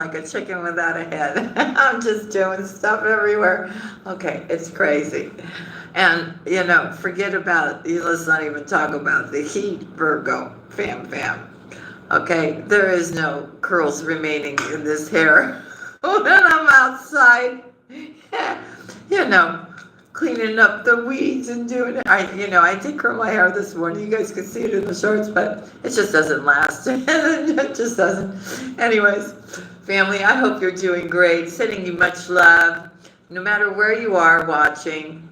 like a chicken without a head. I'm just doing stuff everywhere. Okay, it's crazy. And, forget about, let's not even talk about the heat, Virgo. Fam. Okay, there is no curls remaining in this hair when I'm outside, you know, cleaning up the weeds and doing it. I did curl my hair this morning. You guys can see it in the shorts, but it just doesn't last. It just doesn't. Anyways, family, I hope you're doing great. Sending you much love, no matter where you are watching.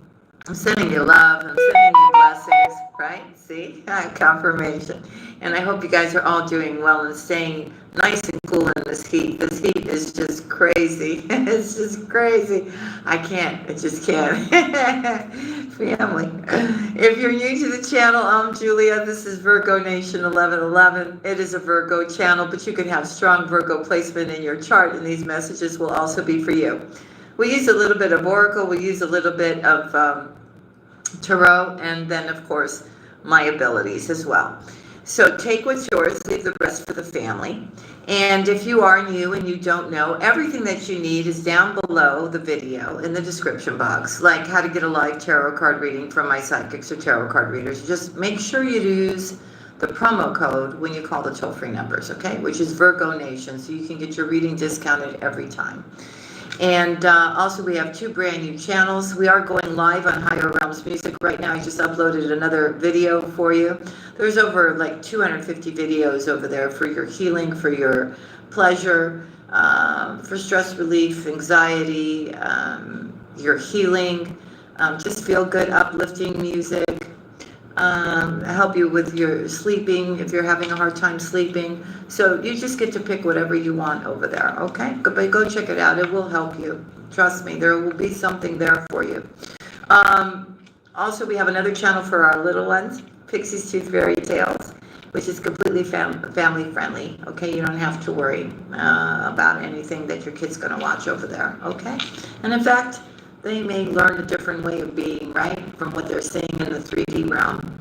I'm sending you love. I'm sending you blessings, right? See? Confirmation. And I hope you guys are all doing well and staying nice and cool in this heat. This heat is just crazy. It's just crazy. I just can't. Family. If you're new to the channel, I'm Julia. This is Virgo Nation 1111. It is a Virgo channel, but you can have strong Virgo placement in your chart, and these messages will also be for you. We use a little bit of Oracle. We use a little bit of Tarot, and then, of course, my abilities as well. So take what's yours, leave the rest for the family. And if you are new and you don't know, everything that you need is down below the video in the description box, like how to get a live tarot card reading from my psychics or tarot card readers. Just make sure you use the promo code when you call the toll-free numbers, okay? Which is Virgo Nation, so you can get your reading discounted every time. And also we have 2 brand new channels. We are going live on Higher Realms Music right now. I just uploaded another video for you. There's over like 250 videos over there for your healing, for your pleasure, for stress relief, anxiety, your healing, just feel good, uplifting music. Help you with your sleeping if you're having a hard time sleeping. So you just get to pick whatever you want over there, okay? But go check it out. It will help you. Trust me, there will be something there for you. Also, we have another channel for our little ones, Pixie's Tooth Fairy Tales, which is completely family friendly, okay? You don't have to worry about anything that your kid's going to watch over there, okay? And in fact, they may learn a different way of being, right, from what they're seeing in the 3D realm.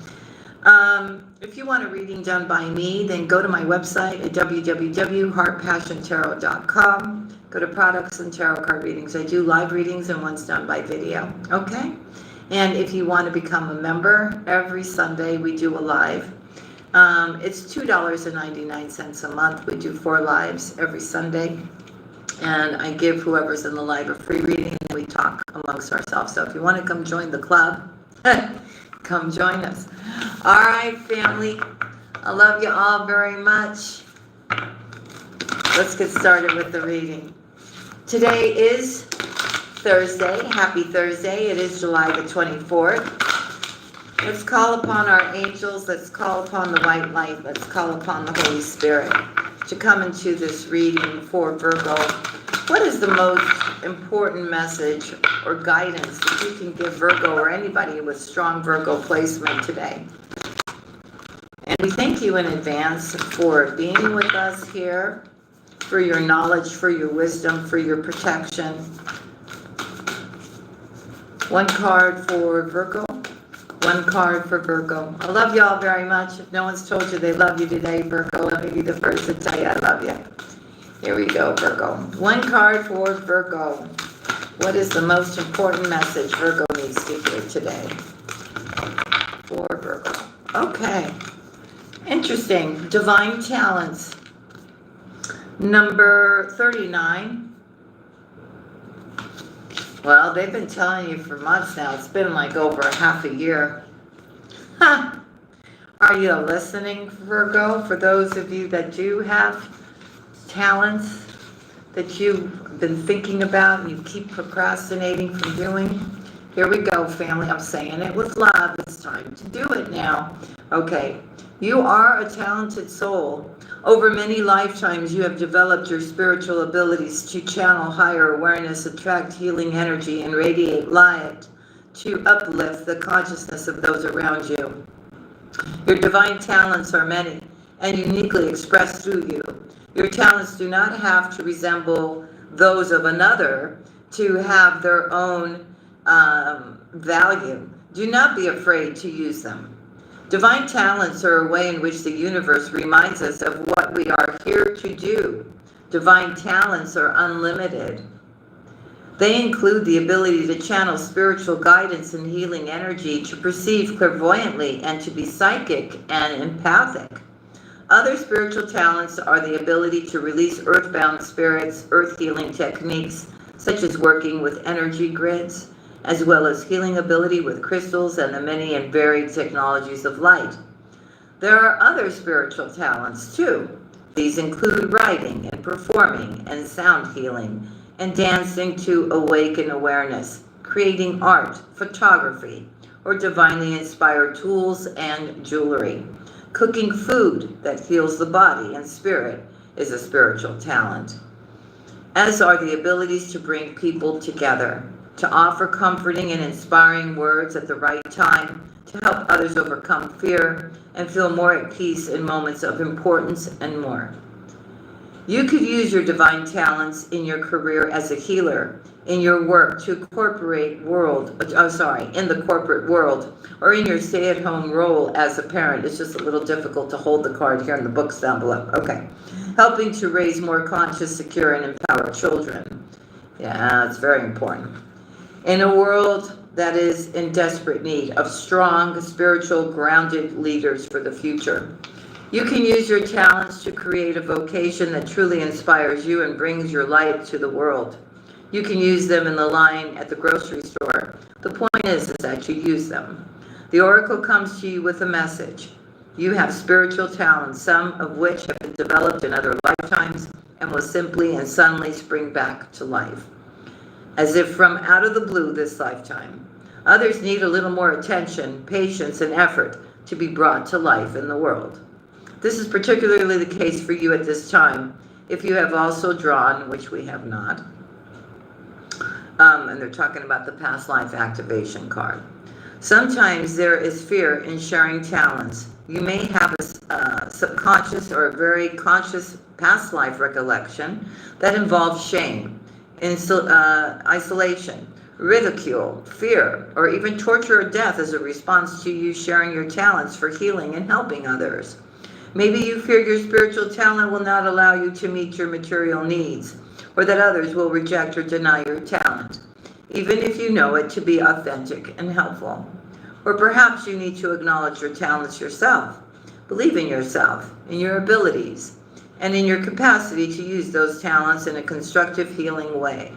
If you want a reading done by me, then go to my website at www.heartpassiontarot.com. Go to products and tarot card readings. I do live readings and one's done by video, okay? And if you want to become a member, every Sunday we do a live. It's $2.99 a month. We do 4 lives every Sunday. And I give whoever's in the live a free reading, and we talk amongst ourselves. So if you want to come join the club, come join us. All right, family. I love you all very much. Let's get started with the reading. Today is Thursday. Happy Thursday. It is July the 24th. Let's call upon our angels. Let's call upon the white light. Let's call upon the Holy Spirit to come into this reading for Virgo. What is the most important message or guidance that you can give Virgo or anybody with strong Virgo placement today? And we thank you in advance for being with us here, for your knowledge, for your wisdom, for your protection. 1 card for Virgo. 1 card for Virgo. I love y'all very much. If no one's told you they love you today, Virgo, let me be the first to tell you I love you. Here we go, Virgo. 1 card for Virgo. What is the most important message Virgo needs to hear today? For Virgo. Okay. Interesting. Divine Talents. Number 39. Well, they've been telling you for months now. It's been like over half a year. Huh. Are you listening, Virgo? For those of you that do have talents that you've been thinking about and you keep procrastinating from doing, here we go, family. I'm saying it with love. It's time to do it now. Okay. You are a talented soul. Over many lifetimes, you have developed your spiritual abilities to channel higher awareness, attract healing energy, and radiate light to uplift the consciousness of those around you. Your divine talents are many and uniquely expressed through you. Your talents do not have to resemble those of another to have their own value. Do not be afraid to use them. Divine talents are a way in which the universe reminds us of what we are here to do, divine talents are unlimited. They include the ability to channel spiritual guidance and healing energy, to perceive clairvoyantly, and to be psychic and empathic. Other spiritual talents are the ability to release earthbound spirits, earth healing techniques, such as working with energy grids, as well as healing ability with crystals and the many and varied technologies of light. There are other spiritual talents too. These include writing and performing and sound healing and dancing to awaken awareness, creating art, photography, or divinely inspired tools and jewelry. Cooking food that heals the body and spirit is a spiritual talent, as are the abilities to bring people together, to offer comforting and inspiring words at the right time, to help others overcome fear and feel more at peace in moments of importance, and more. You could use your divine talents in your career as a healer, in your work to in the corporate world, or in your stay-at-home role as a parent. It's just a little difficult to hold the card here in the books down below. Okay. Helping to raise more conscious, secure, and empowered children. Yeah, it's very important. In a world that is in desperate need of strong, spiritual, grounded leaders for the future. You can use your talents to create a vocation that truly inspires you and brings your light to the world. You can use them in the line at the grocery store. The point is that you use them. The oracle comes to you with a message. You have spiritual talents, some of which have been developed in other lifetimes and will simply and suddenly spring back to life, as if from out of the blue this lifetime. Others need a little more attention, patience, and effort to be brought to life in the world. This is particularly the case for you at this time, if you have also drawn, which we have not, and they're talking about the past life activation card. Sometimes there is fear in sharing talents. You may have a subconscious or a very conscious past life recollection that involves shame, isolation, ridicule, fear, or even torture or death as a response to you sharing your talents for healing and helping others. Maybe you fear your spiritual talent will not allow you to meet your material needs, or that others will reject or deny your talent, even if you know it to be authentic and helpful. Or perhaps you need to acknowledge your talents yourself, believe in yourself, in your abilities, and in your capacity to use those talents in a constructive, healing way.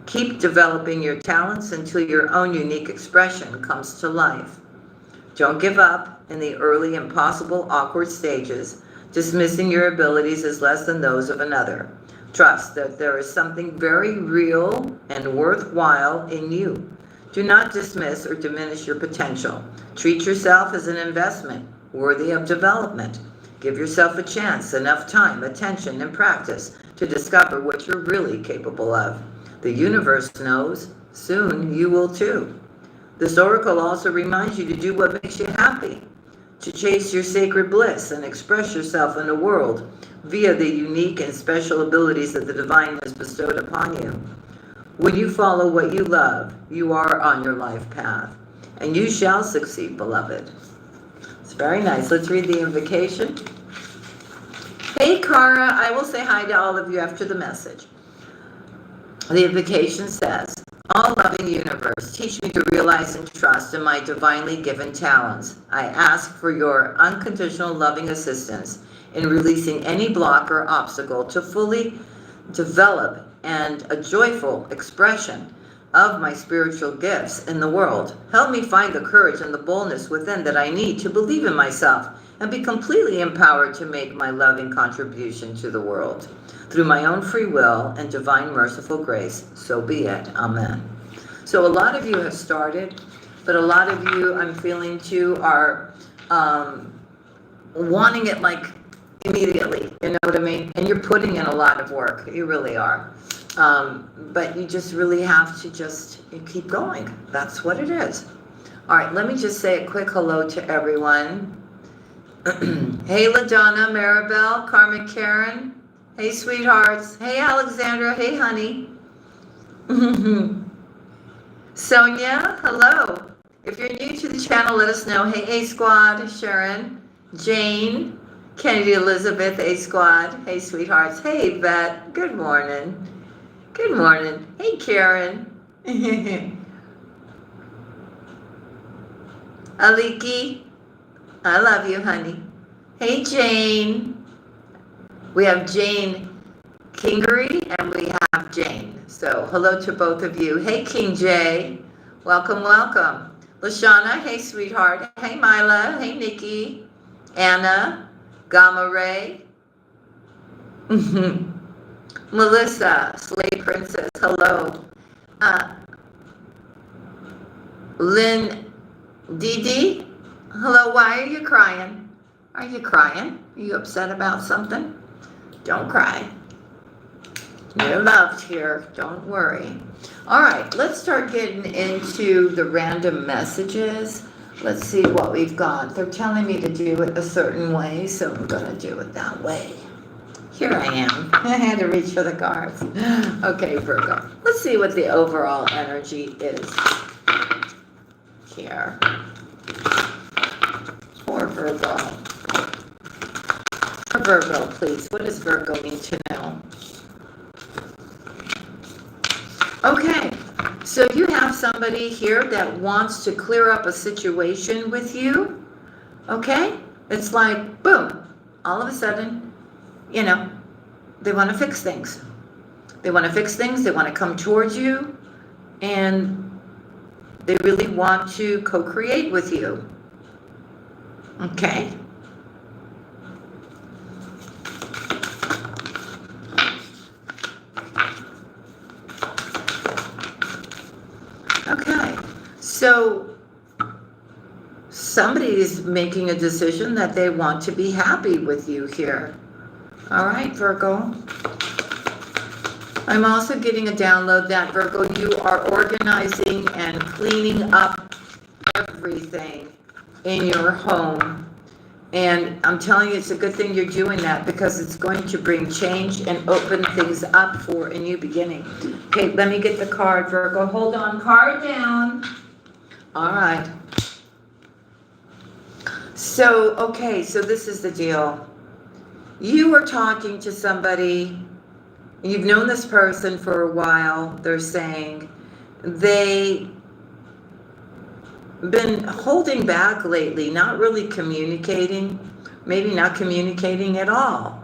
Keep developing your talents until your own unique expression comes to life. Don't give up in the early, impossible, awkward stages, dismissing your abilities as less than those of another. Trust that there is something very real and worthwhile in you. Do not dismiss or diminish your potential. Treat yourself as an investment worthy of development. Give yourself a chance, enough time, attention, and practice to discover what you're really capable of. The universe knows. Soon you will too. This oracle also reminds you to do what makes you happy, to chase your sacred bliss and express yourself in the world via the unique and special abilities that the divine has bestowed upon you. When you follow what you love, you are on your life path, and you shall succeed, beloved. It's very nice. Let's read the invocation. Hey, Cara, I will say hi to all of you after the message. The invocation says, all-loving universe, teach me to realize and trust in my divinely given talents. I ask for your unconditional loving assistance in releasing any block or obstacle to fully develop and a joyful expression of my spiritual gifts in the world. Help me find the courage and the boldness within that I need to believe in myself and be completely empowered to make my loving contribution to the world. Through my own free will and divine merciful grace, so be it. Amen. So a lot of you have started, but a lot of you, I'm feeling too, are wanting it like immediately, you know what I mean? And you're putting in a lot of work, you really are. But you just really have to just keep going. That's what it is. All right, let me just say a quick hello to everyone. Hey, LaDonna, Maribel, Carmen, Karen. Hey, sweethearts. Hey, Alexandra. Hey, honey. Sonia, hello. If you're new to the channel, let us know. Hey, A Squad, Sharon, Jane, Kennedy Elizabeth, A Squad. Hey, sweethearts. Hey, Vet. Good morning. Good morning. Hey, Karen. Aliki. I love you, honey. Hey, Jane. We have Jane Kingery and we have Jane. So hello to both of you. Hey, King J. Welcome, welcome. Lashana. Hey, sweetheart. Hey, Mila. Hey, Nikki. Anna. Gamma Ray. Melissa. Slay Princess. Hello. Lynn Dee. Hello. Why are you crying? Are you crying? Are you upset about something? Don't cry. You're loved here. Don't worry. All right, let's start getting into the random messages. Let's see what we've got. They're telling me to do it a certain way, so I'm going to do it that way. Here I am. I had to reach for the cards. Okay, Virgo. Let's see what the overall energy is here for Virgo. For Virgo, please. What does Virgo need to know? Okay, so you have somebody here that wants to clear up a situation with you, okay? It's like, boom, all of a sudden, you know, they want to fix things. They want to fix things, they want to come towards you, and they really want to co-create with you, okay? Okay, so somebody is making a decision that they want to be happy with you here. All right, Virgo. I'm also getting a download that, Virgo, you are organizing and cleaning up everything in your home. And I'm telling you, it's a good thing you're doing that because it's going to bring change and open things up for a new beginning. Okay, let me get the card, Virgo. Hold on, card down. All right. So, okay, so this is the deal. You are talking to somebody, you've known this person for a while, they're saying they been holding back lately, not really communicating, maybe not communicating at all.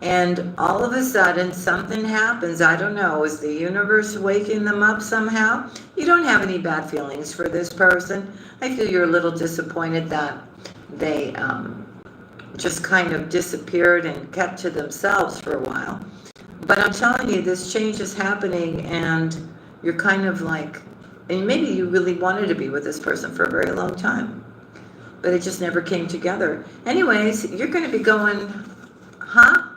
And all of a sudden something happens. I don't know, is the universe waking them up somehow? You don't have any bad feelings for this person. I feel you're a little disappointed that they just kind of disappeared and kept to themselves for a while. But I'm telling you, this change is happening and you're kind of like, and maybe you really wanted to be with this person for a very long time, but it just never came together. Anyways, you're going to be going, huh?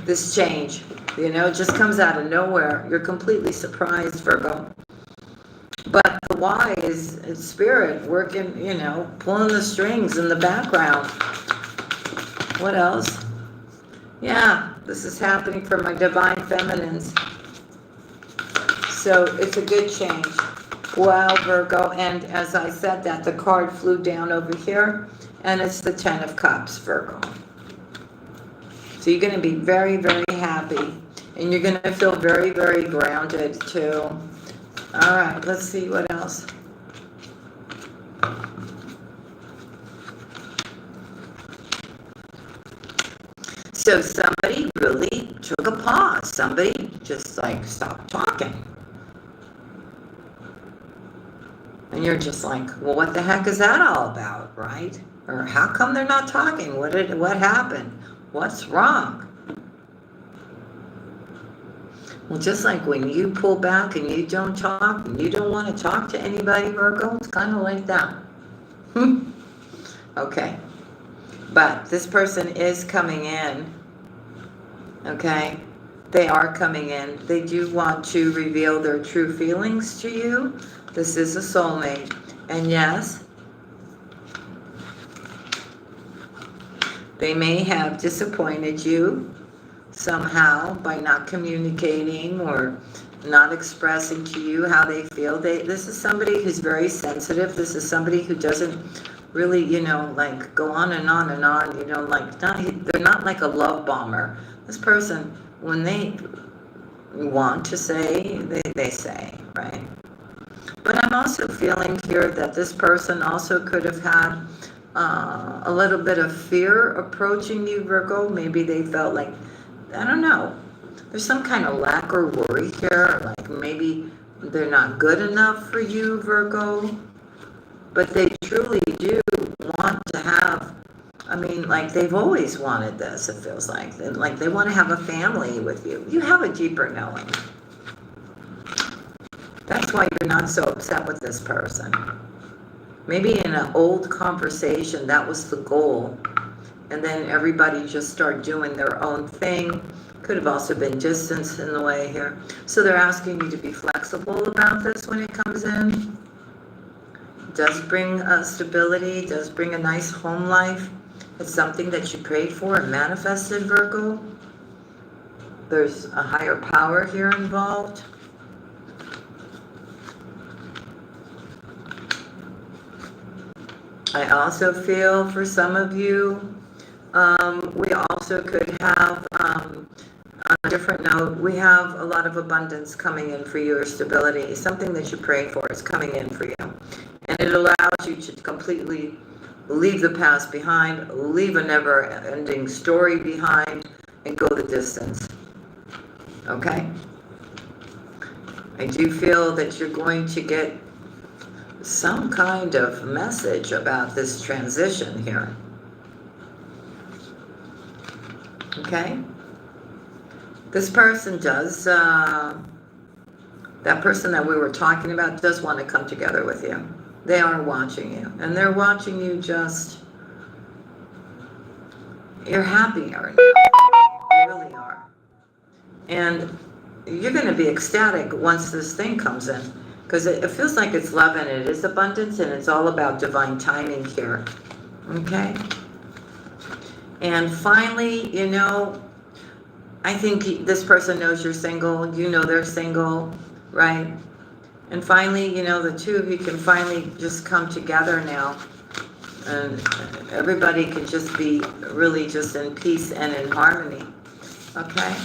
This change, you know, it just comes out of nowhere. You're completely surprised, Virgo. But the why is spirit working, you know, pulling the strings in the background. What else? Yeah, this is happening for my divine feminines. So it's a good change. Wow, Virgo. And as I said that, the card flew down over here, and it's the 10 of Cups, Virgo. So you're going to be very, very happy. And you're going to feel very, very grounded, too. All right, let's see what else. So somebody really took a pause. Somebody just like stopped talking. And you're just like, well, what the heck is that all about, right? Or how come they're not talking? What happened? What's wrong? Well, just like when you pull back and you don't talk, and you don't want to talk to anybody, Virgo, it's kind of like that. Okay. But this person is coming in. Okay? They are coming in. They do want to reveal their true feelings to you. This is a soulmate. And yes, they may have disappointed you somehow by not communicating or not expressing to you how they feel. This is somebody who's very sensitive. This is somebody who doesn't really, like go on and on and on, like they're not like a love bomber. This person, when they want to say, they say, right? But I'm also feeling here that this person also could have had a little bit of fear approaching you, Virgo. Maybe they felt like, I don't know, there's some kind of lack or worry here, like maybe they're not good enough for you, Virgo, but they truly do want to have, like they've always wanted this, it feels like. Like they want to have a family with you. You have a deeper knowing. That's why you're not so upset with this person. Maybe in an old conversation, that was the goal. And then everybody just started doing their own thing. Could have also been distance in the way here. So they're asking you to be flexible about this when it comes in. It does bring stability, does bring a nice home life. It's something that you prayed for and manifested, Virgo. There's a higher power here involved. I also feel for some of you, we also could have, on a different note, we have a lot of abundance coming in for you, or stability. Something that you prayed for is coming in for you. And it allows you to completely leave the past behind, leave a never-ending story behind, and go the distance. Okay? I do feel that you're going to get some kind of message about this transition here. Okay? This person does, that person that we were talking about does want to come together with you. They are watching you. And they're watching you just, you're happier now. You really are. And you're going to be ecstatic once this thing comes in. Because it feels like it's love and it is abundance, and it's all about divine timing here. Okay? And finally, I think this person knows you're single. You know they're single, right? And finally, the two of you can finally just come together now. And everybody can just be really just in peace and in harmony. Okay?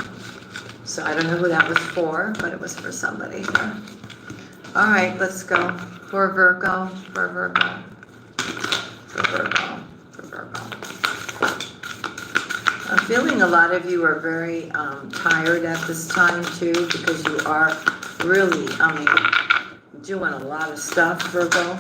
So I don't know who that was for, but it was for somebody here. All right, let's go for Virgo, for Virgo, for Virgo, for Virgo. I'm feeling a lot of you are very tired at this time too, because you are really, doing a lot of stuff, Virgo.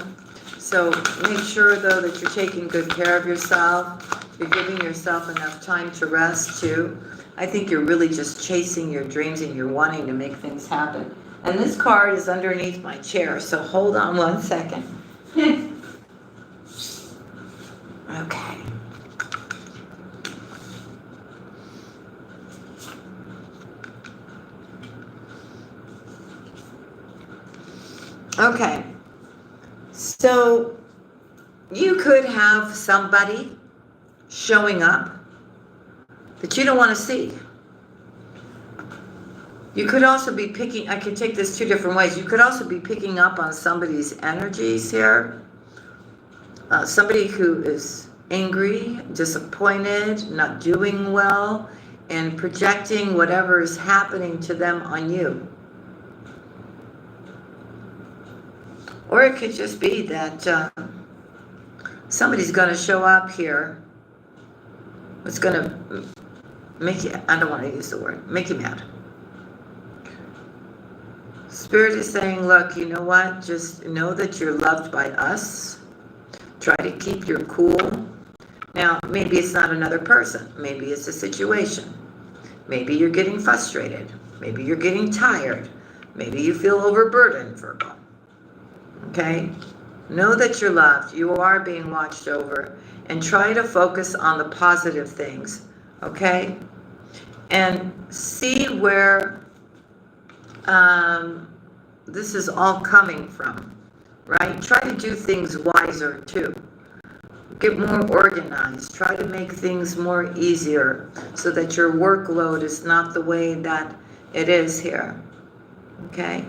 So make sure though that you're taking good care of yourself. You're giving yourself enough time to rest too. I think you're really just chasing your dreams and you're wanting to make things happen. And this card is underneath my chair, so hold on one second. Okay. Okay. So you could have somebody showing up that you don't want to see. You could also be picking, I could take this two different ways. You could also be picking up on somebody's energies here. Somebody who is angry, disappointed, not doing well, and projecting whatever is happening to them on you. Or it could just be that somebody's going to show up here. It's going to make you, I don't want to use the word, make you mad. Spirit is saying, look, you know what? Just know that you're loved by us. Try to keep your cool. Now, maybe it's not another person. Maybe it's a situation. Maybe you're getting frustrated. Maybe you're getting tired. Maybe you feel overburdened, Virgo. Okay? Know that you're loved. You are being watched over. And try to focus on the positive things. Okay? And see where this is all coming from, right? Try to do things wiser too. Get more organized. Try to make things more easier so that your workload is not the way that it is here. Okay?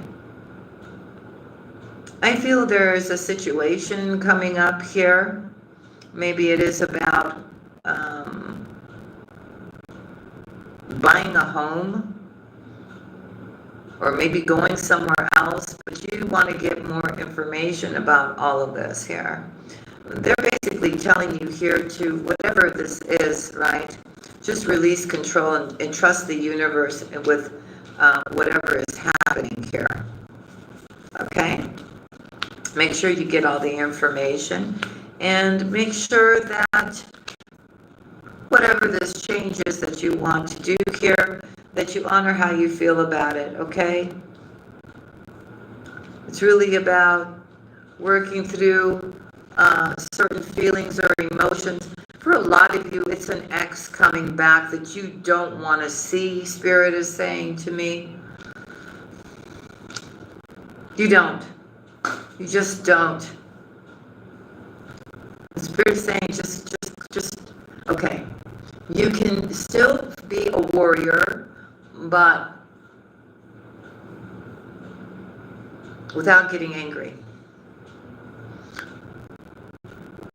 I feel there is a situation coming up here Maybe it is about buying a home, or maybe going somewhere else, but you want to get more information about all of this here. They're basically telling you here to, whatever this is, right, just release control and trust the universe with whatever is happening here. Okay? Make sure you get all the information, and make sure that whatever this change is that you want to do here, that you honor how you feel about it, okay? It's really about working through certain feelings or emotions. For a lot of you, it's an ex coming back that you don't want to see, Spirit is saying to me. You don't. You just don't. The Spirit is saying just, okay. You can still be a warrior, but without getting angry.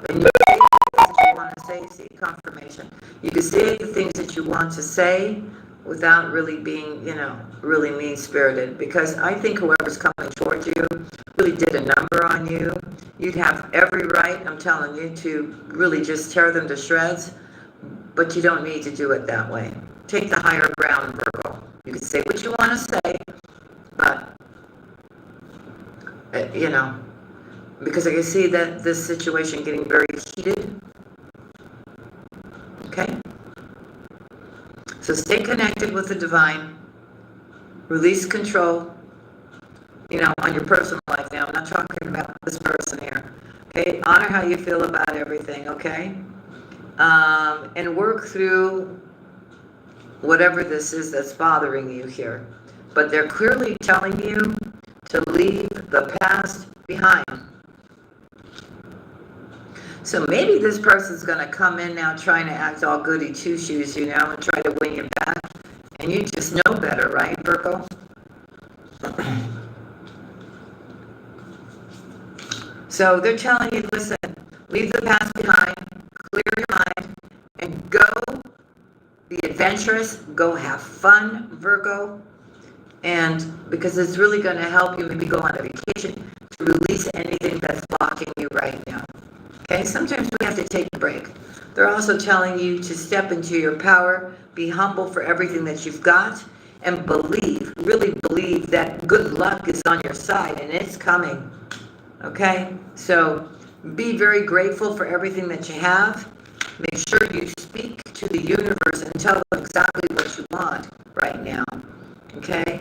And you say the things that you want to say, seek confirmation. You can say the things that you want to say without really being, really mean-spirited. Because I think whoever's coming toward you really did a number on you. You'd have every right, I'm telling you, to really just tear them to shreds. But you don't need to do it that way. Take the higher ground, Virgo. You can say what you want to say, but, because I can see that this situation getting very heated. Okay? So stay connected with the divine. Release control, on your personal life now. I'm not talking about this person here. Okay? Honor how you feel about everything, okay? And work through whatever this is that's bothering you here. But they're clearly telling you to leave the past behind. So maybe this person's going to come in now trying to act all goody two-shoes, and try to win you back. And you just know better, right, Virgo? So they're telling you, listen, leave the past behind, clear your mind, and go be adventurous, go have fun, Virgo. And because it's really going to help you maybe go on a vacation to release anything that's blocking you right now. Okay, sometimes we have to take a break. They're also telling you to step into your power, be humble for everything that you've got, and really believe that good luck is on your side and it's coming. Okay, so be very grateful for everything that you have. Make sure you speak to the universe and tell them exactly what you want right now. Okay?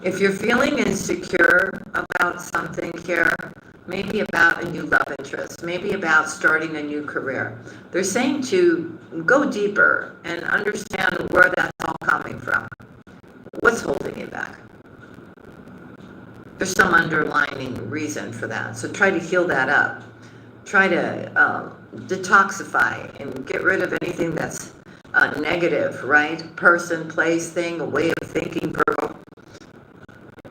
If you're feeling insecure about something here, maybe about a new love interest, maybe about starting a new career, they're saying to go deeper and understand where that's all coming from. What's holding you back? There's some underlying reason for that. So try to heal that up. Try to detoxify and get rid of anything that's negative, right? Person, place, thing, a way of thinking, Virgo.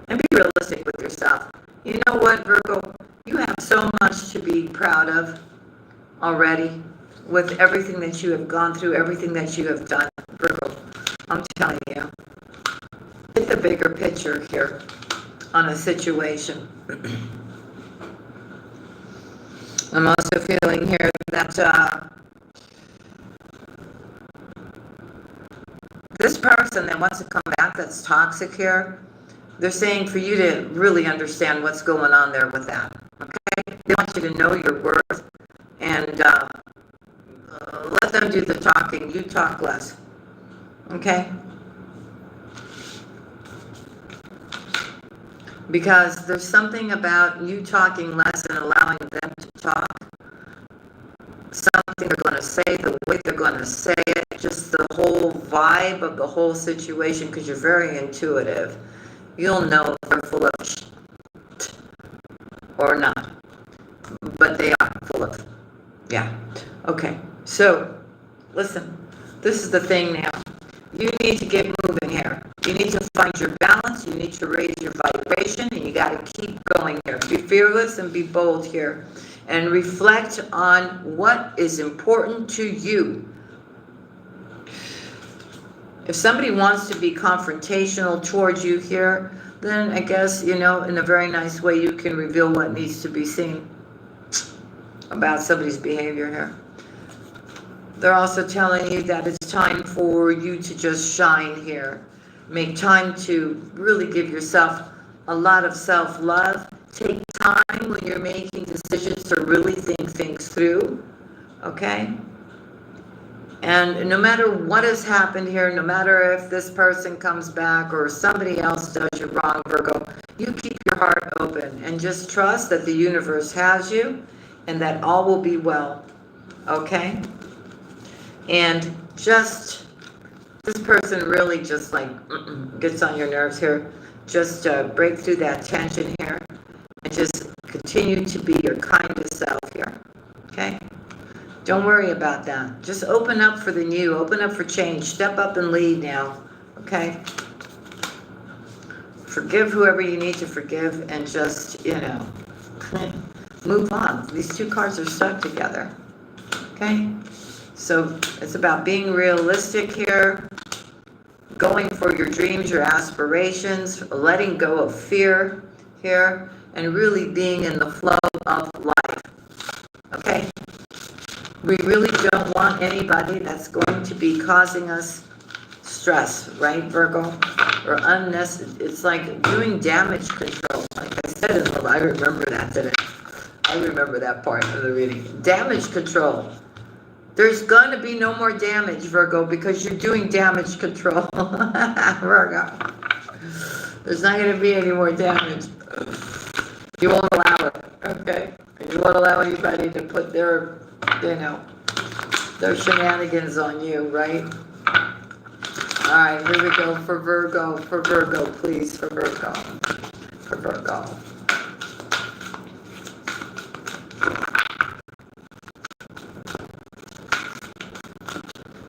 And be realistic with yourself. You know what, Virgo? You have so much to be proud of already with everything that you have gone through, everything that you have done, Virgo. I'm telling you. Get the bigger picture here on a situation. I'm also feeling here that this person that wants to come back that's toxic here, they're saying for you to really understand what's going on there with that. Okay? They want you to know your worth and let them do the talking. You talk less. Okay? Because there's something about you talking less and allowing them to talk. Something they're going to say, the way they're going to say it, just the whole vibe of the whole situation, because you're very intuitive. You'll know if they're full of shit or not. But they are full of, yeah. Okay, so listen, This is the thing now. You need to get moving here. You need to find your balance. You need to raise your vibration, and you got to keep going here. Be fearless and be bold here. And reflect on what is important to you. If somebody wants to be confrontational towards you here, then I guess, in a very nice way, you can reveal what needs to be seen about somebody's behavior here. They're also telling you that it's time for you to just shine here. Make time to really give yourself a lot of self-love. Take time when you're making decisions to really think things through, okay? And no matter what has happened here, no matter if this person comes back or somebody else does you wrong, Virgo, you keep your heart open and just trust that the universe has you and that all will be well, okay? And just, this person really just like gets on your nerves here. Just break through that tension here and just continue to be your kindest self here, okay? Don't worry about that. Just open up for the new. Open up for change. Step up and lead now, okay? Forgive whoever you need to forgive and just, move on. These two cards are stuck together, okay? So it's about being realistic here, going for your dreams, your aspirations, letting go of fear here, and really being in the flow of life, okay? We really don't want anybody that's going to be causing us stress, right, Virgo? Or unnecessary. It's like doing damage control. Like I said, I remember that, didn't I? I remember that part of the reading. Damage control. There's going to be no more damage, Virgo, because you're doing damage control. Virgo. There's not going to be any more damage. You won't allow it, okay? You won't allow anybody to put their shenanigans on you, right? All right, here we go for Virgo, please, for Virgo.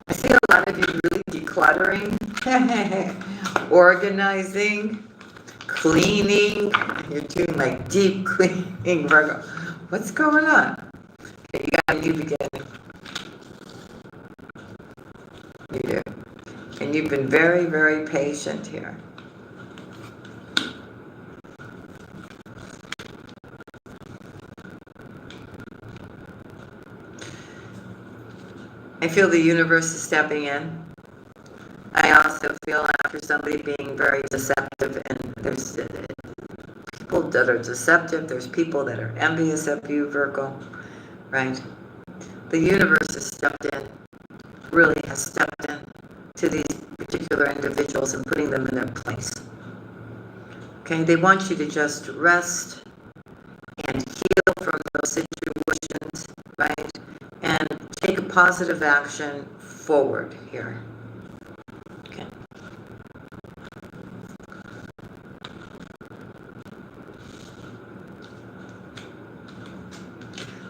I see a lot of you really decluttering, organizing, cleaning. You're doing like deep cleaning, Virgo. What's going on? Okay, you got a new beginning. You do. And you've been very, very patient here. I feel the universe is stepping in. I also feel after somebody being very deceptive, and there's people that are deceptive, there's people that are envious of you, Virgo, right? The universe has stepped in, really has stepped in to these particular individuals and putting them in their place. Okay, they want you to just rest and heal from those situations, right? And take a positive action forward here. Okay.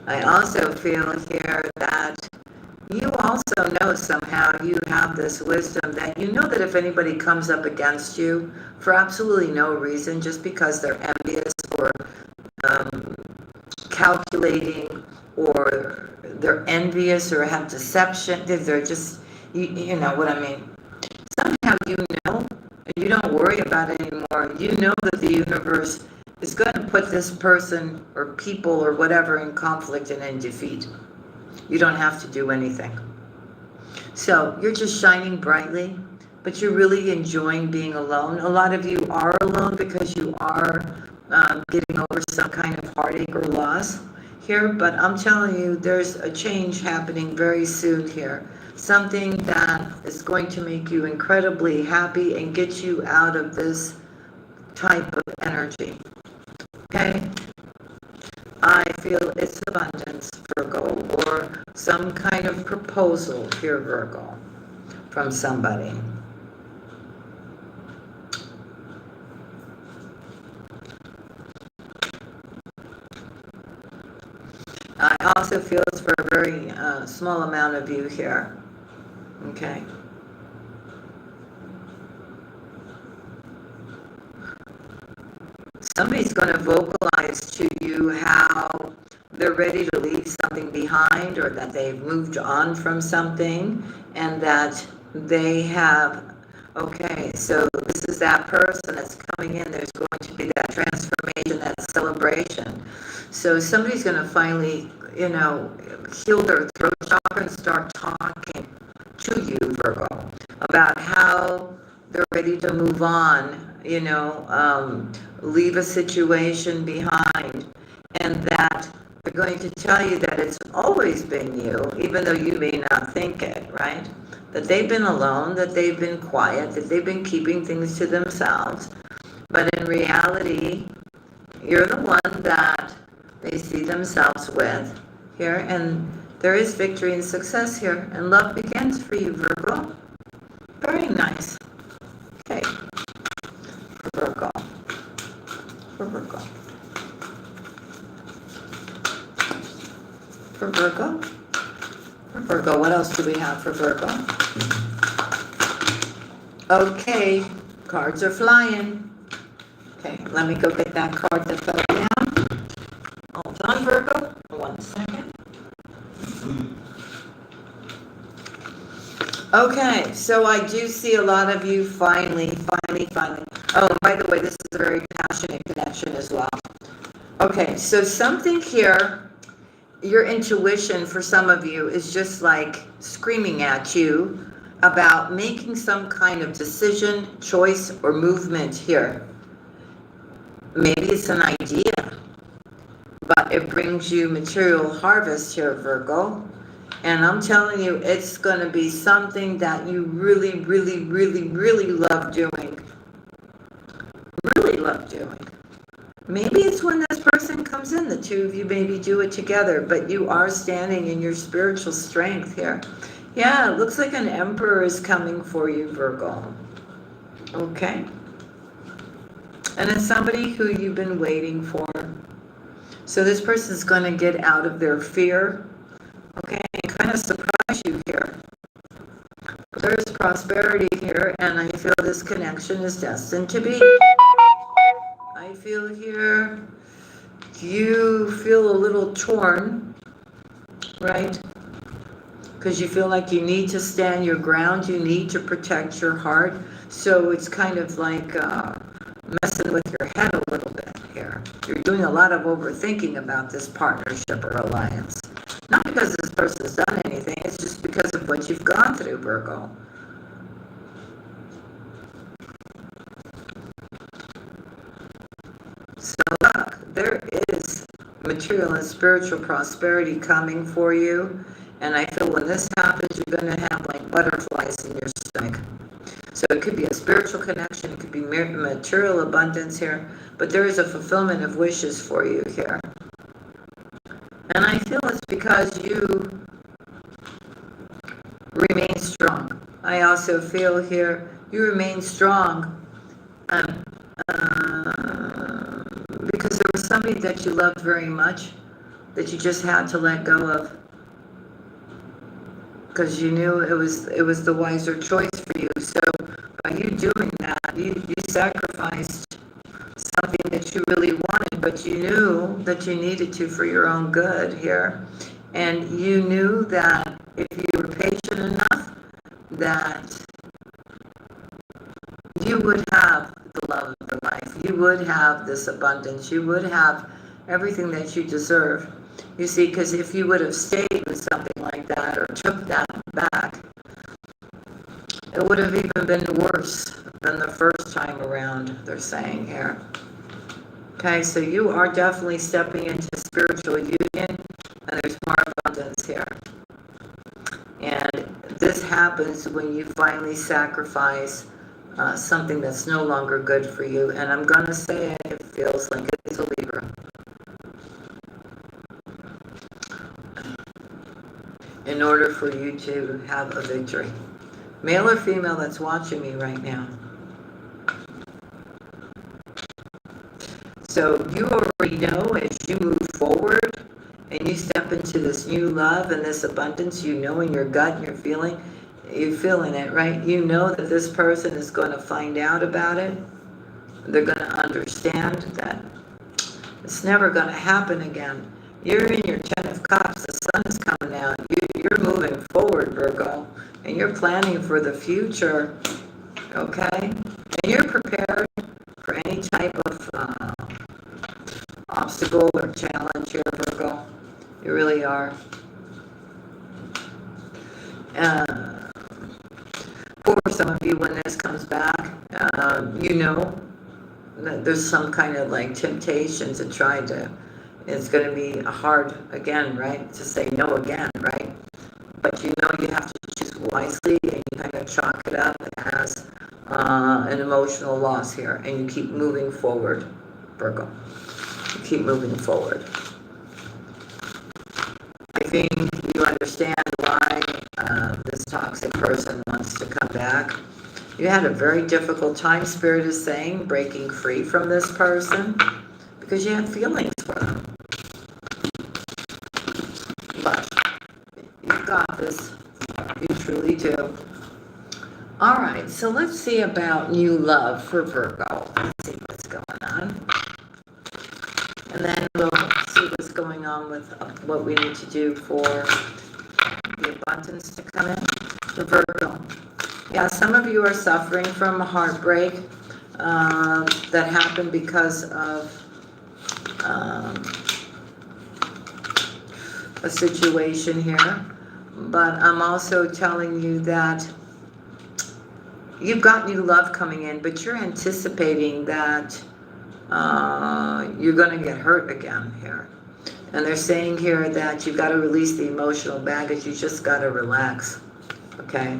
I also feel here that you also know somehow you have this wisdom that you know that if anybody comes up against you for absolutely no reason, just because they're envious or calculating or they're envious or have deception, they're just, you know what I mean. Somehow you know, and you don't worry about it anymore. You know that the universe is going to put this person or people or whatever in conflict and in defeat. You don't have to do anything. So you're just shining brightly, but you're really enjoying being alone. A lot of you are alone because you are getting over some kind of heartache or loss here, but I'm telling you, there's a change happening very soon here. Something that is going to make you incredibly happy and get you out of this type of energy. Okay? I feel it's abundance, Virgo, or some kind of proposal here, Virgo, from somebody. I also feel it's for a very small amount of you here. Okay. Somebody's going to vocalize to you how they're ready to leave something behind, or that they've moved on from something, and that they have, okay, so this is that person that's coming in. There's going to be that transformation, that celebration. So somebody's going to finally, heal their throat chakra and start talking to you, Virgo, about how they're ready to move on, leave a situation behind, and that they're going to tell you that it's always been you, even though you may not think it, right? That they've been alone, that they've been quiet, that they've been keeping things to themselves. But in reality, you're the one that they see themselves with here, and there is victory and success here, and love begins for you, Virgo. Very nice. Okay. For Virgo. For Virgo. For Virgo. For Virgo. What else do we have for Virgo? Okay. Cards are flying. Okay, let me go get that card that fell down. Hold on, Virgo. 1 second. Okay, so I do see a lot of you finally. Oh, by the way, this is a very passionate connection as well. Okay, so something here, your intuition for some of you is just like screaming at you about making some kind of decision, choice, or movement here. Maybe it's an idea, but it brings you material harvest here, Virgo. And I'm telling you, it's going to be something that you really, really, really, really love doing. Really love doing. Maybe it's when this person comes in, the two of you maybe do it together, but you are standing in your spiritual strength here. Yeah, it looks like an emperor is coming for you, Virgo. Okay. And it's somebody who you've been waiting for. So this person's going to get out of their fear, okay, and kind of surprise you here. There's prosperity here, and I feel this connection is destined to be. I feel here you feel a little torn, right? Because you feel like you need to stand your ground, you need to protect your heart. So it's kind of like messing with your head a little bit here. You're doing a lot of overthinking about this partnership or alliance. Not because this person's done anything, it's just because of what you've gone through, Virgo. So look, there is material and spiritual prosperity coming for you. And I feel when this happens, you're going to have like butterflies in your stomach. So it could be a spiritual connection, it could be material abundance here, but there is a fulfillment of wishes for you here. And I feel it's because you remain strong. I also feel here you remain strong because there was somebody that you loved very much that you just had to let go of. Because you knew it was the wiser choice for you. So by you doing that, you sacrificed something that you really wanted, but you knew that you needed to for your own good here. And you knew that if you were patient enough, that you would have the love of your life. You would have this abundance. You would have everything that you deserve. You see, because if you would have stayed with something like that or took that back, it would have even been worse than the first time around, they're saying here. Okay, so you are definitely stepping into spiritual union, and there's more abundance here. And this happens when you finally sacrifice something that's no longer good for you. And I'm going to say it feels like it's a Libra. In order for you to have a victory. Male or female that's watching me right now. So you already know as you move forward and you step into this new love and this abundance, you know in your gut and your feeling, You're feeling it, right? You know that this person is going to find out about it. They're going to understand that it's never going to happen again. You're in your 10 of Cups. The sun's coming out. You're moving forward, Virgo. And you're planning for the future, okay? And you're prepared for any type of obstacle or challenge here, Virgo. You really are. For some of you, when this comes back, you know that there's some kind of like temptation to try to, it's going to be hard again, right? To say no again, right? But you know you have to choose wisely, and you kind of chalk it up as an emotional loss here, and you keep moving forward, Virgo. You keep moving forward. I think you understand why this toxic person wants to come back. You had a very difficult time, Spirit is saying, breaking free from this person because you had feelings for them. But you've got this. You truly do. All right, so let's see about new love for Virgo. Let's see what's going on. And then we'll see what's going on with what we need to do for the abundance to come in. The Virgo. Yeah, some of you are suffering from a heartbreak that happened because of a situation here. But I'm also telling you that you've got new love coming in, but you're anticipating that you're going to get hurt again here. And they're saying here that you've got to release the emotional baggage. You just got to relax. Okay?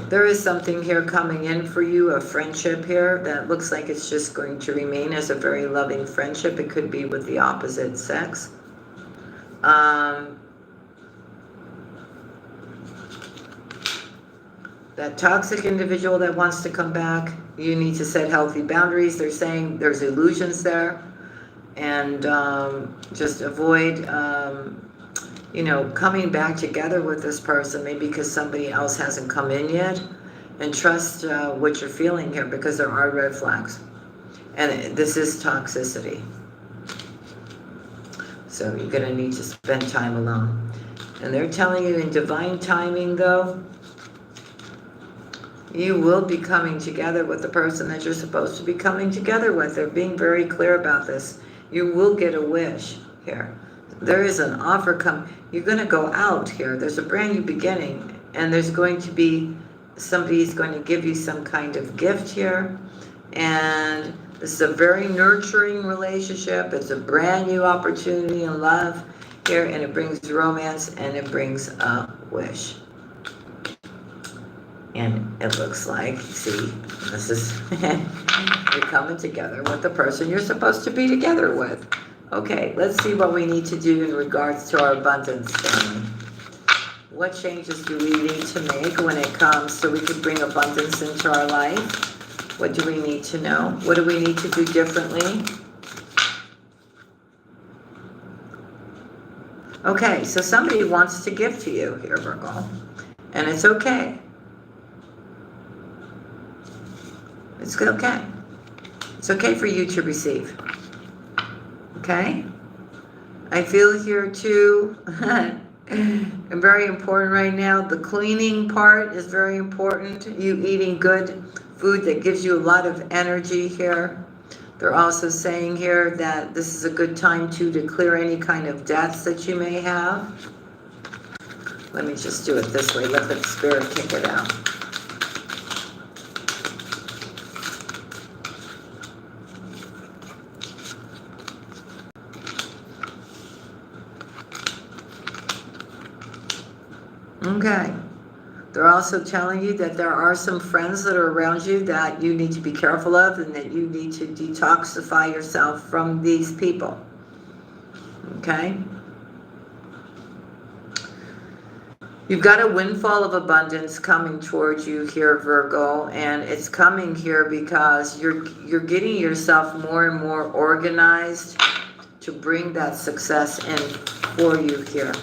There is something here coming in for you, a friendship here that looks like it's just going to remain as a very loving friendship. It could be with the opposite sex. That toxic individual that wants to come back, you need to set healthy boundaries. They're saying there's illusions there. And just avoid, coming back together with this person, maybe because somebody else hasn't come in yet. And trust what you're feeling here, because there are red flags. And this is toxicity. So you're going to need to spend time alone. And they're telling you in divine timing, though, you will be coming together with the person that you're supposed to be coming together with. They're being very clear about this. You will get a wish here. There is an offer come. You're going to go out here. There's a brand new beginning. And there's going to be, somebody's going to give you some kind of gift here. And this is a very nurturing relationship. It's a brand new opportunity in love here. And it brings romance and it brings a wish. And it looks like, see, this is, you're coming together with the person you're supposed to be together with. Okay, let's see what we need to do in regards to our abundance family. What changes do we need to make when it comes so we can bring abundance into our life? What do we need to know? What do we need to do differently? Okay, so somebody wants to give to you here, Virgo. And it's okay. It's okay. It's okay for you to receive. Okay? I feel here too, and very important right now, the cleaning part is very important. You eating good food that gives you a lot of energy here. They're also saying here that this is a good time too to clear any kind of debts that you may have. Let me just do it this way. Let the spirit kick it out. Okay. They're also telling you that there are some friends that are around you that you need to be careful of, and that you need to detoxify yourself from these people. Okay? You've got a windfall of abundance coming towards you here, Virgo, and it's coming here because you're getting yourself more and more organized to bring that success in for you here.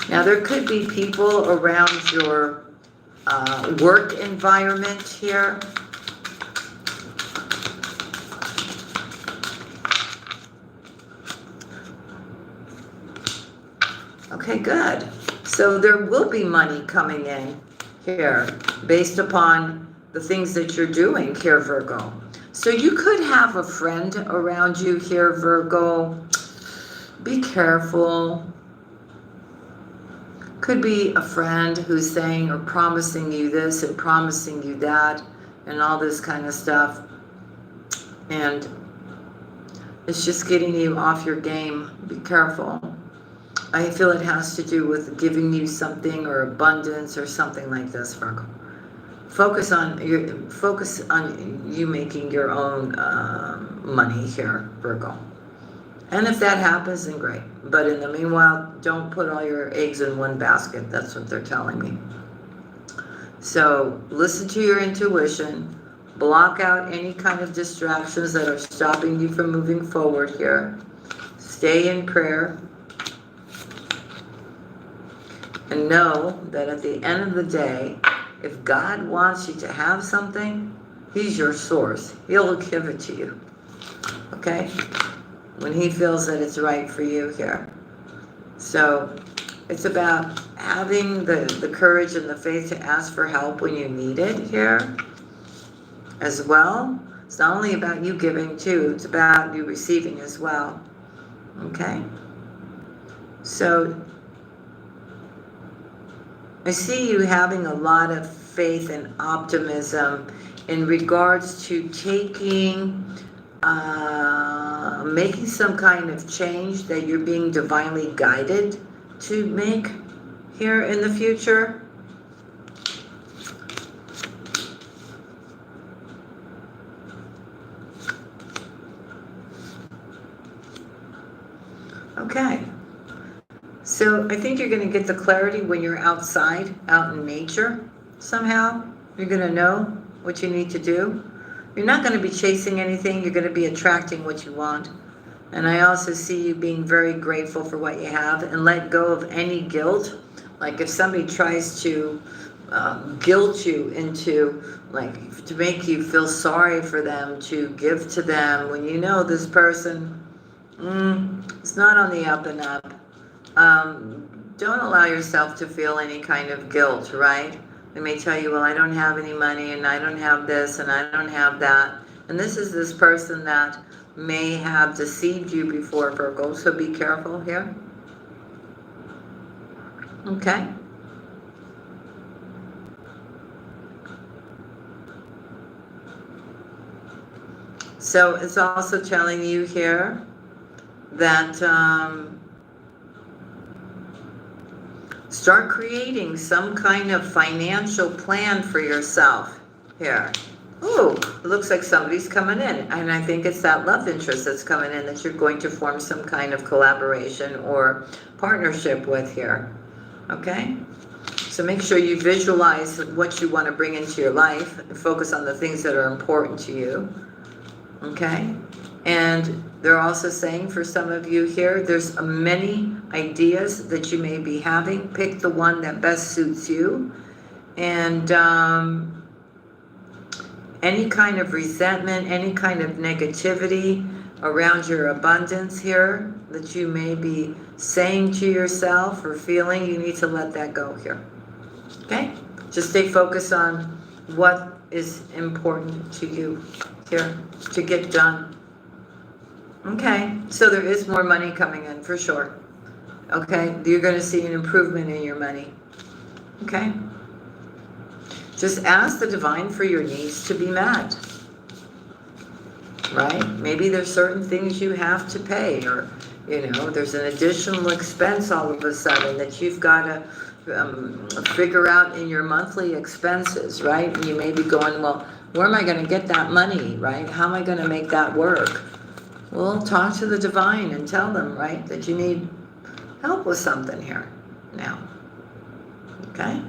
Now, there could be people around your work environment here. Okay, good. So there will be money coming in here based upon the things that you're doing here, Virgo. So you could have a friend around you here, Virgo. Be careful. Could be a friend who's saying or promising you this and promising you that and all this kind of stuff. And it's just getting you off your game. Be careful. I feel it has to do with giving you something or abundance or something like this, Virgo. Focus on you making your own money here, Virgo. And if that happens, then great. But in the meanwhile, don't put all your eggs in one basket. That's what they're telling me. So listen to your intuition. Block out any kind of distractions that are stopping you from moving forward here. Stay in prayer. And know that at the end of the day, if God wants you to have something, He's your source. He'll give it to you. Okay? When He feels that it's right for you here. So it's about having the courage and the faith to ask for help when you need it here as well. It's not only about you giving too, it's about you receiving as well. Okay? So I see you having a lot of faith and optimism in regards to making some kind of change that you're being divinely guided to make here in the future. Okay. So I think you're going to get the clarity when you're outside, out in nature somehow. You're going to know what you need to do. You're not going to be chasing anything. You're going to be attracting what you want. And I also see you being very grateful for what you have and let go of any guilt. Like if somebody tries to guilt you into, like, to make you feel sorry for them, to give to them, when you know this person, it's not on the up and up. Don't allow yourself to feel any kind of guilt, right? They may tell you, well, I don't have any money and I don't have this and I don't have that. And this is this person that may have deceived you before, Virgo, so be careful here. Okay? So it's also telling you here that start creating some kind of financial plan for yourself here. Ooh, it looks like somebody's coming in. And I think it's that love interest that's coming in that you're going to form some kind of collaboration or partnership with here. Okay? So make sure you visualize what you want to bring into your life and focus on the things that are important to you. Okay? And they're also saying for some of you here, there's many ideas that you may be having. Pick the one that best suits you. And any kind of resentment, any kind of negativity around your abundance here that you may be saying to yourself or feeling, you need to let that go here. Okay? Just stay focused on what is important to you here to get done. Okay, so there is more money coming in for sure. Okay, you're going to see an improvement in your money. Okay? Just ask the divine for your needs to be met. Right? Maybe there's certain things you have to pay, or, you know, there's an additional expense all of a sudden that you've got to figure out in your monthly expenses, right? And you may be going, well, where am I going to get that money, right? How am I going to make that work? Well, talk to the divine and tell them, right, that you need help with something here now. Okay?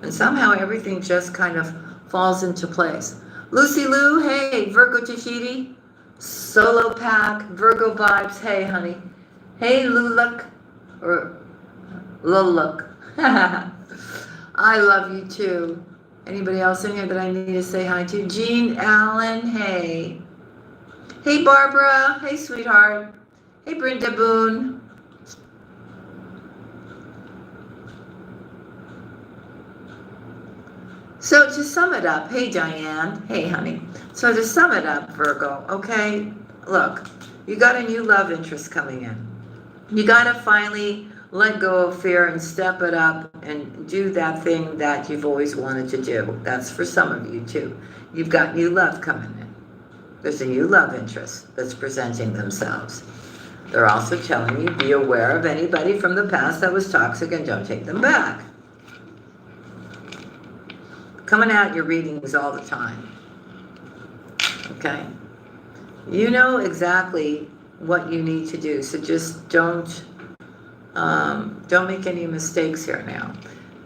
And somehow everything just kind of falls into place. Lucy Lou, hey, Virgo Tahiti, Solo Pack, Virgo Vibes, hey, honey. Hey, Luluk, or Luluk. I love you too. Anybody else in here that I need to say hi to? Jean Allen, hey. Hey, Barbara, hey, sweetheart. Hey, Brenda Boone. So to sum it up, hey Diane, hey honey. So to sum it up, Virgo, okay, look, you got a new love interest coming in. You got to finally let go of fear and step it up and do that thing that you've always wanted to do. That's for some of you too. You've got new love coming in. There's a new love interest that's presenting themselves. They're also telling you, be aware of anybody from the past that was toxic and don't take them back. Coming out your readings all the time. Okay? You know exactly what you need to do, so just don't make any mistakes here now.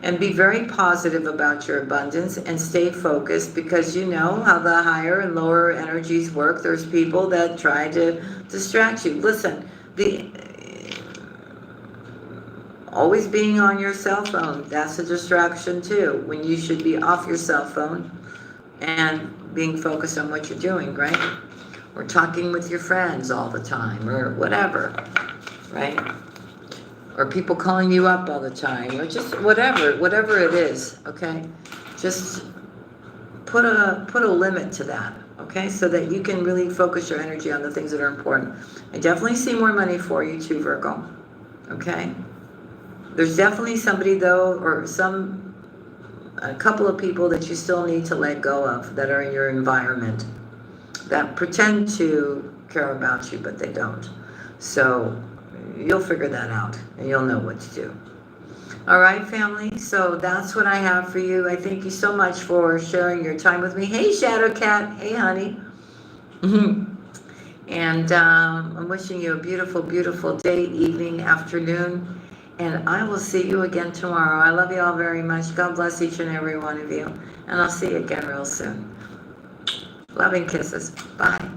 And be very positive about your abundance and stay focused, because you know how the higher and lower energies work. There's people that try to distract you. Listen, always being on your cell phone, that's a distraction too, when you should be off your cell phone and being focused on what you're doing, right? Or talking with your friends all the time, or whatever, right? Or people calling you up all the time, or just whatever it is, okay? Just put a limit to that, okay? So that you can really focus your energy on the things that are important. I definitely see more money for you too, Virgo, okay? There's definitely somebody though, or a couple of people that you still need to let go of that are in your environment that pretend to care about you, but they don't. So you'll figure that out and you'll know what to do. All right, family. So that's what I have for you. I thank you so much for sharing your time with me. Hey, Shadow Cat. Hey, honey. And I'm wishing you a beautiful, beautiful day, evening, afternoon. And I will see you again tomorrow. I love you all very much. God bless each and every one of you. And I'll see you again real soon. Loving kisses. Bye.